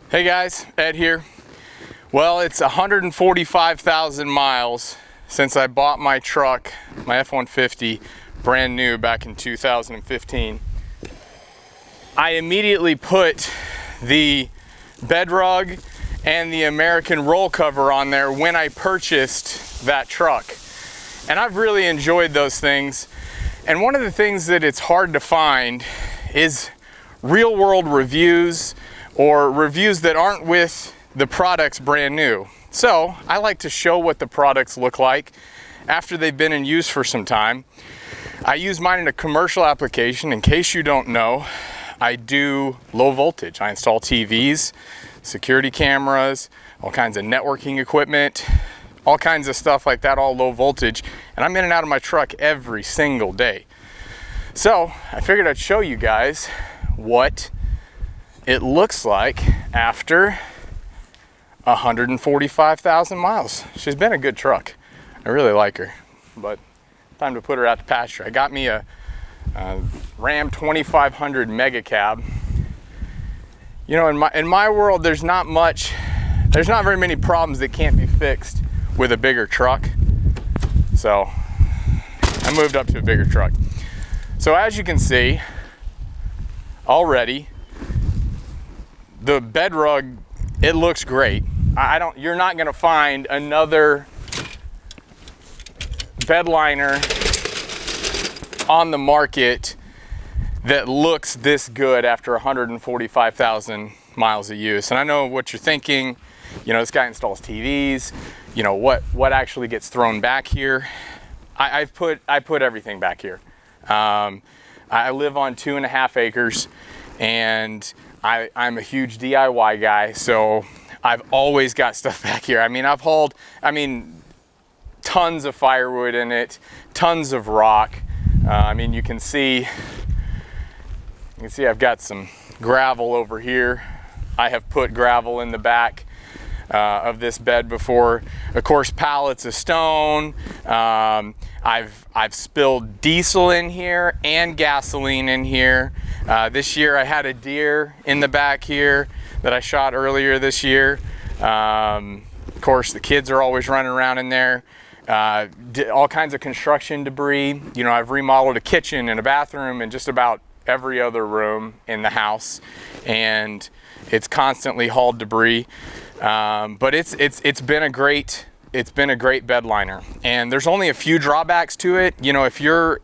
Hey guys, Ed here. Well, it's 145,000 miles since I bought my truck, my F-150, brand new back in 2015. I immediately put the Bedrug and the American roll cover on there when I purchased that truck. And I've really enjoyed those things. And one of the things that it's hard to find is real world reviews or reviews that aren't with the products brand new. So I like to show what the products look like after they've been in use for some time. I use mine in a commercial application. In case you don't know, I do low voltage. I install TVs, security cameras, all kinds of networking equipment, all kinds of stuff like that, all low voltage. And I'm in and out of my truck every single day. So I figured I'd show you guys what it looks like after 145,000 miles. She's been a good truck. I really like her, but time to put her out to pasture. I got me a Ram 2500 Mega Cab. You know, in my world, there's not very many problems that can't be fixed with a bigger truck. So I moved up to a bigger truck. So as you can see already, the Bedrug, it looks great. You're not gonna find another bedliner on the market that looks this good after 145,000 miles of use. And I know what you're thinking, you know, this guy installs TVs, you know, what actually gets thrown back here? I put everything back here. I live on 2.5 acres, and I'm a huge DIY guy, so I've always got stuff back here. I mean, I've hauled, tons of firewood in it, tons of rock. I mean, you can see I've got some gravel over here. I have put gravel in the back of this bed before. Of course, pallets of stone. I've spilled diesel in here and gasoline in here. This year I had a deer in the back here that I shot earlier this year. Of course, the kids are always running around in there. All kinds of construction debris. You know, I've remodeled a kitchen and a bathroom and just about every other room in the house, and it's constantly hauled debris. But it's been a great bedliner, and there's only a few drawbacks to it. You know, if you're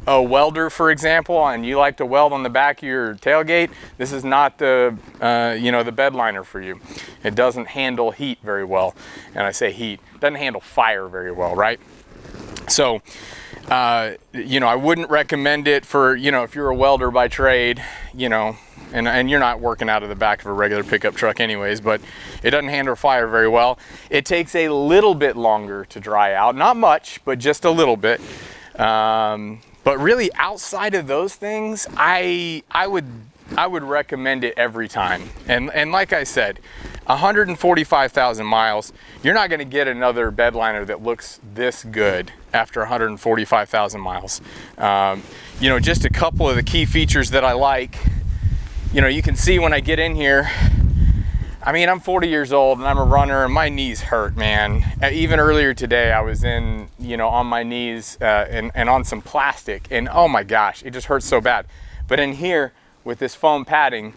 a welder, for example, and you like to weld on the back of your tailgate, this is not the the bedliner for you. It doesn't handle heat very well, and I say heat, it doesn't handle fire very well, right? So you know, I wouldn't recommend it for, you know, if you're a welder by trade, you know, and you're not working out of the back of a regular pickup truck anyways, but it doesn't handle fire very well. It takes a little bit longer to dry out, not much, but just a little bit. But really, outside of those things, I would recommend it every time. And like I said, 145,000 miles, you're not gonna get another bedliner that looks this good after 145,000 miles. You know, just a couple of the key features that I like. You know, you can see when I get in here, I mean, I'm 40 years old and I'm a runner and my knees hurt, man. Even earlier today, I was in, you know, on my knees and on some plastic, and oh my gosh, it just hurts so bad. But in here with this foam padding,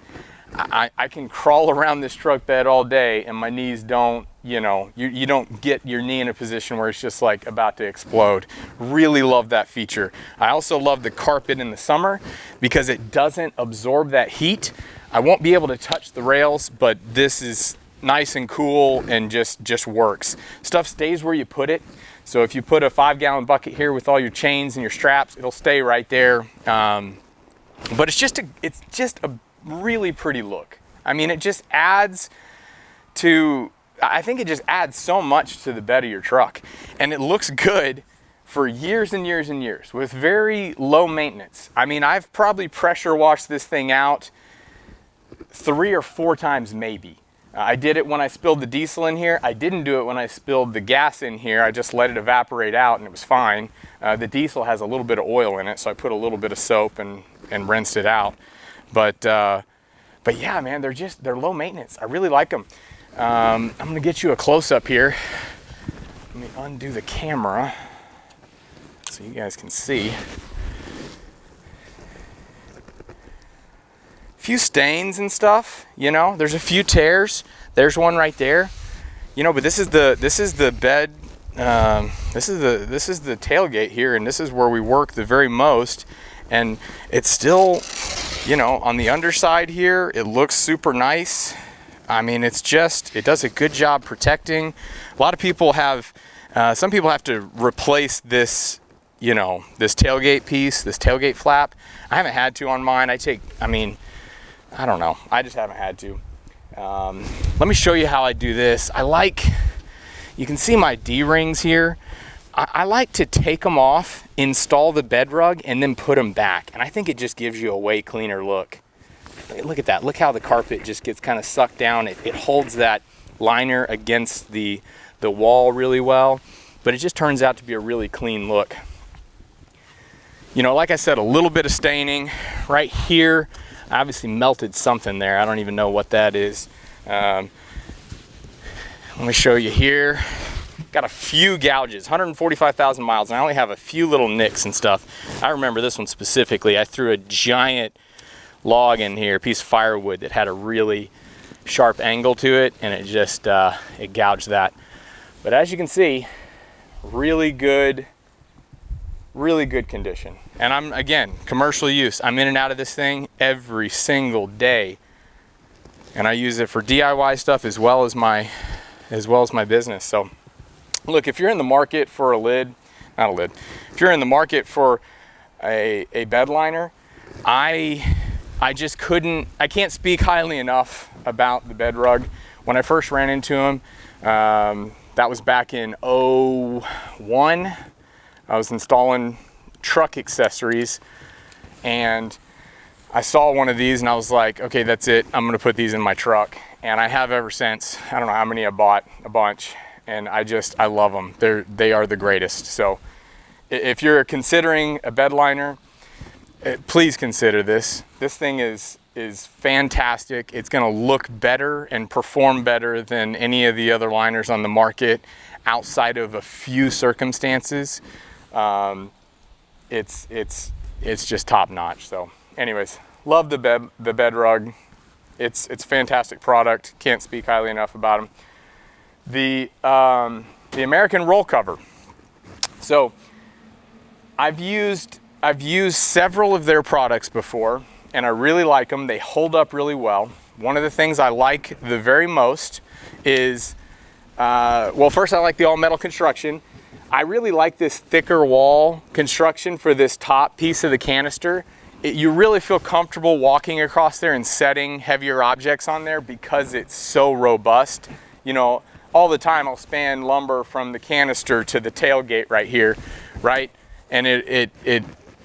I can crawl around this truck bed all day and my knees don't, you know, you don't get your knee in a position where it's just like about to explode. Really love that feature. I also love the carpet in the summer because it doesn't absorb that heat. I won't be able to touch the rails, but this is nice and cool and just works. Stuff stays where you put it. So if you put a 5-gallon bucket here with all your chains and your straps, it'll stay right there. But it's just a really pretty look. I mean, it just adds to, I think it just adds so much to the bed of your truck, and it looks good for years and years and years with very low maintenance. I mean, I've probably pressure washed this thing out 3 or 4 times maybe. I did it when I spilled the diesel in here. I didn't do it when I spilled the gas in here. I just let it evaporate out and it was fine. The diesel has a little bit of oil in it, so I put a little bit of soap and rinsed it out. But But yeah, man, they're low maintenance. I really like them. I'm gonna get you a close-up here. Let me undo the camera so you guys can see. Few stains and stuff, you know, there's a few tears. There's one right there, you know, but this is the bed, this is the tailgate here, and this is where we work the very most. And it's still, you know, on the underside here, it looks super nice. I mean, it does a good job protecting. A lot of people have, some people have to replace this, you know, this tailgate piece, this tailgate flap. I haven't had to on mine. I don't know. I just haven't had to. Let me show you how I do this. You can see my D-rings here. I like to take them off, install the bed rug, and then put them back. And I think it just gives you a way cleaner look. Look at that. Look how the carpet just gets kind of sucked down. It holds that liner against the wall really well, but it just turns out to be a really clean look. You know, like I said, a little bit of staining right here. I obviously melted something there. I don't even know what that is. Let me show you here. Got a few gouges, 145,000 miles, and I only have a few little nicks and stuff. I remember this one specifically. I threw a giant log in here, a piece of firewood that had a really sharp angle to it, and it just, it gouged that. But as you can see, really good condition. And I'm, again, commercial use. I'm in and out of this thing every single day. And I use it for DIY stuff as well as my business. So look, if you're in the market for if you're in the market for a bed liner, I can't speak highly enough about the Bedrug. When I first ran into him, that was back in 01. I was installing truck accessories, and I saw one of these and I was like, okay, that's it. I'm gonna put these in my truck. And I have ever since. I don't know how many I bought, a bunch. And I love them. They are the greatest. So if you're considering a bed liner, please consider this. This thing is fantastic. It's gonna look better and perform better than any of the other liners on the market outside of a few circumstances. It's just top notch. So anyways, love the Bedrug. It's a fantastic product. Can't speak highly enough about them. The American roll cover. So I've used several of their products before, and I really like them. They hold up really well. One of the things I like the very most is, well, first I like the all metal construction. I really like this thicker wall construction for this top piece of the canister. You really feel comfortable walking across there and setting heavier objects on there because it's so robust. You know, all the time I'll span lumber from the canister to the tailgate right here, right? And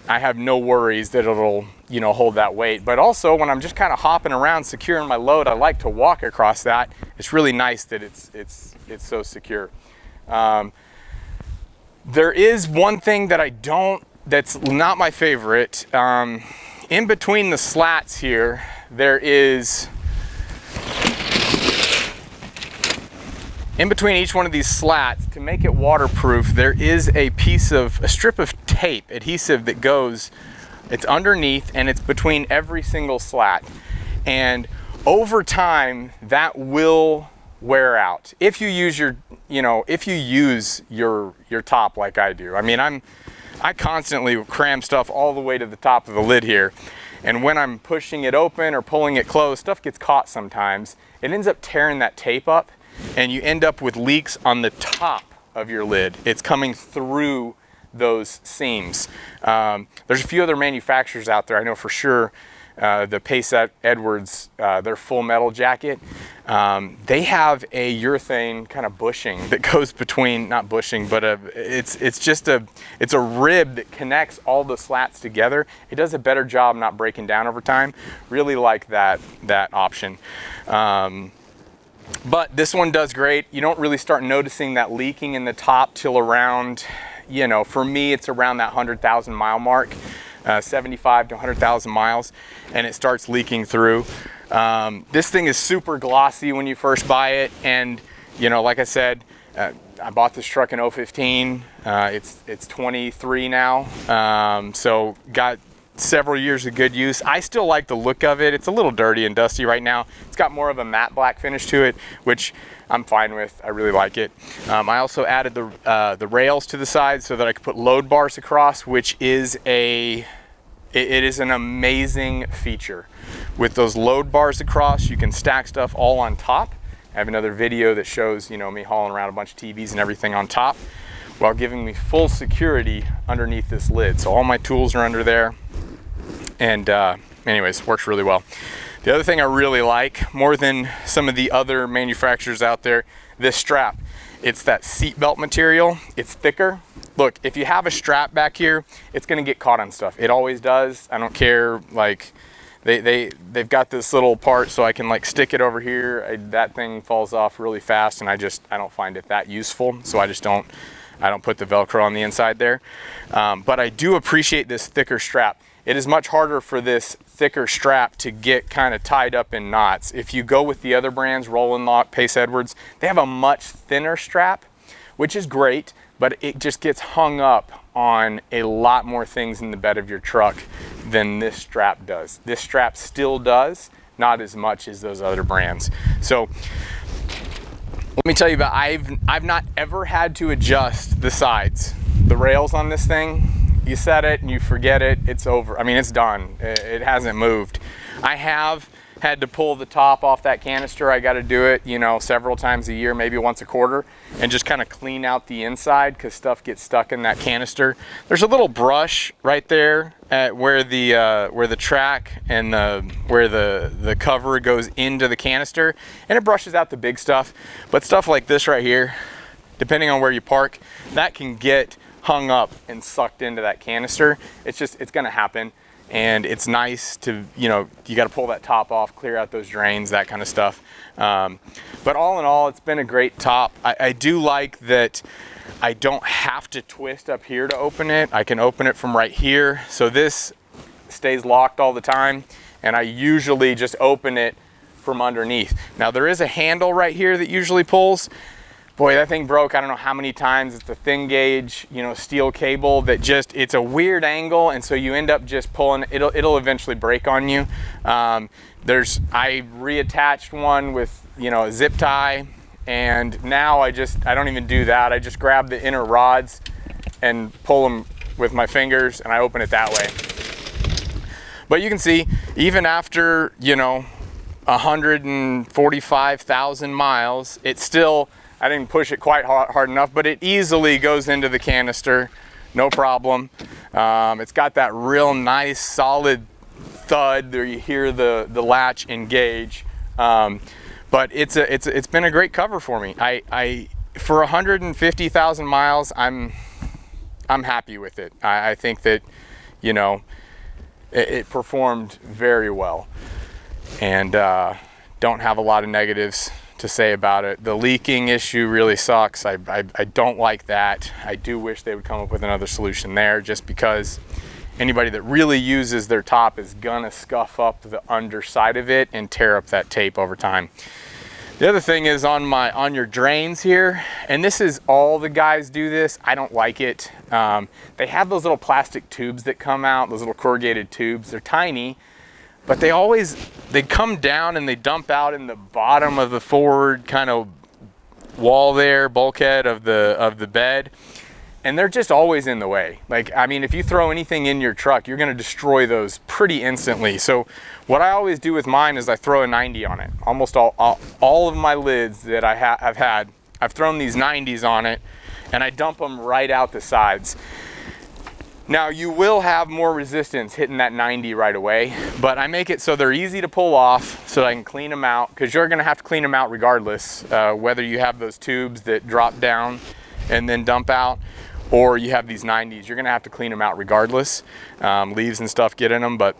I have no worries that it'll, you know, hold that weight. But also when I'm just kind of hopping around securing my load, I like to walk across that. It's really nice that it's so secure. There is one thing that that's not my favorite. In between the slats here, in between each one of these slats, to make it waterproof, there is a strip of tape, adhesive that goes, it's underneath and it's between every single slat. And over time, that will wear out. If you use your top like I do. I mean, I constantly cram stuff all the way to the top of the lid here. And when I'm pushing it open or pulling it closed, stuff gets caught sometimes. It ends up tearing that tape up, and you end up with leaks on the top of your lid. It's coming through those seams. There's a few other manufacturers out there, I know for sure, the Pace Edwards, their full metal jacket, they have a urethane kind of bushing that goes between, not bushing, but it's a rib that connects all the slats together. It does a better job not breaking down over time. Really like that option. But this one does great. You don't really start noticing that leaking in the top till around, you know, for me, it's around that 100,000 mile mark, 75 to 100,000 miles, and it starts leaking through. This thing is super glossy when you first buy it, and you know, like I said, I bought this truck in 015. It's 23 now, so got several years of good use. I still like the look of it. It's a little dirty and dusty right now. It's got more of a matte black finish to it, which I'm fine with. I really like it. I also added the rails to the side so that I could put load bars across, which is it is an amazing feature. With those load bars across, you can stack stuff all on top. I have another video that shows, you know, me hauling around a bunch of TVs and everything on top, while giving me full security underneath this lid. So all my tools are under there. And anyways, works really well. The other thing I really like, more than some of the other manufacturers out there, this strap. It's that seatbelt material. It's thicker. Look, if you have a strap back here, it's gonna get caught on stuff. It always does. I don't care, like, they've got this little part so I can like stick it over here. That thing falls off really fast, and I don't find it that useful. So I don't put the Velcro on the inside there. But I do appreciate this thicker strap. It is much harder for this thicker strap to get kind of tied up in knots. If you go with the other brands, Roland Lock, Pace Edwards, they have a much thinner strap, which is great, but it just gets hung up on a lot more things in the bed of your truck than this strap does. This strap still does, not as much as those other brands. So let me tell you about, I've not ever had to adjust the sides. The rails on this thing, you set it and you forget it, it's over. I mean, it's done. It hasn't moved. I have had to pull the top off that canister. I got to do it, you know, several times a year, maybe once a quarter, and just kind of clean out the inside because stuff gets stuck in that canister. There's a little brush right there at where the track and where the cover goes into the canister, and it brushes out the big stuff. But stuff like this right here, depending on where you park, that can get hung up and sucked into that canister. It's going to happen. And it's nice to, you know, you got to pull that top off, clear out those drains, that kind of stuff. But all in all, it's been a great top. I do like that I don't have to twist up here to open it. I can open it from right here. So this stays locked all the time. And I usually just open it from underneath. Now there is a handle right here that usually pulls. Boy, that thing broke, I don't know how many times. It's a thin gauge, you know, steel cable that it's a weird angle, and so you end up just pulling, it'll eventually break on you. I reattached one with, you know, a zip tie, and now I don't even do that. I just grab the inner rods and pull them with my fingers, and I open it that way. But you can see, even after, you know, 145,000 miles, it's still, I didn't push it quite hard enough, but it easily goes into the canister, no problem. It's got that real nice solid thud there. You hear the latch engage, but it's been a great cover for me. For 150,000 miles, I'm happy with it. I think that, you know, it performed very well, and don't have a lot of negatives to say about it. The leaking issue really sucks. I don't like that. I do wish they would come up with another solution there, just because anybody that really uses their top is gonna scuff up the underside of it and tear up that tape over time. The other thing is on your drains here, and this is all the guys do this. I don't like it. They have those little plastic tubes that come out, those little corrugated tubes. They're tiny, but they come down and they dump out in the bottom of the forward kind of wall there, bulkhead of the bed, and they're just always in the way. Like, I mean, if you throw anything in your truck, you're gonna destroy those pretty instantly. So what I always do with mine is I throw a 90 on it. Almost all of my lids that I have had, I've thrown these 90s on it, and I dump them right out the sides. Now, you will have more resistance hitting that 90 right away, but I make it so they're easy to pull off so I can clean them out, because you're gonna have to clean them out regardless, whether you have those tubes that drop down and then dump out, or you have these 90s. You're gonna have to clean them out regardless. Leaves and stuff get in them, but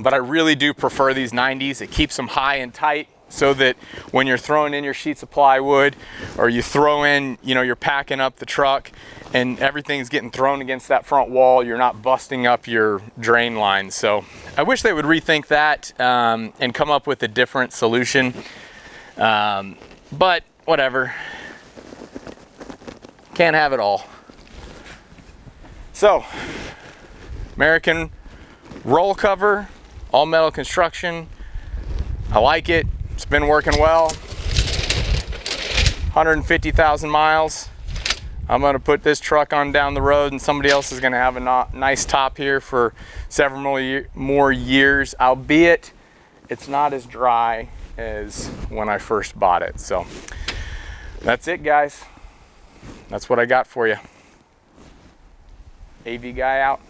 I really do prefer these 90s. It keeps them high and tight, so that when you're throwing in your sheets of plywood, or you throw in, you know, you're packing up the truck and everything's getting thrown against that front wall, you're not busting up your drain lines. So I wish they would rethink that and come up with a different solution. But whatever, can't have it all. So, American roll cover, all metal construction. I like it. It's been working well. 150,000 miles. I'm gonna put this truck on down the road, and somebody else is gonna have a nice top here for several more years, albeit it's not as dry as when I first bought it. So that's it, guys. That's what I got for you. AV guy out.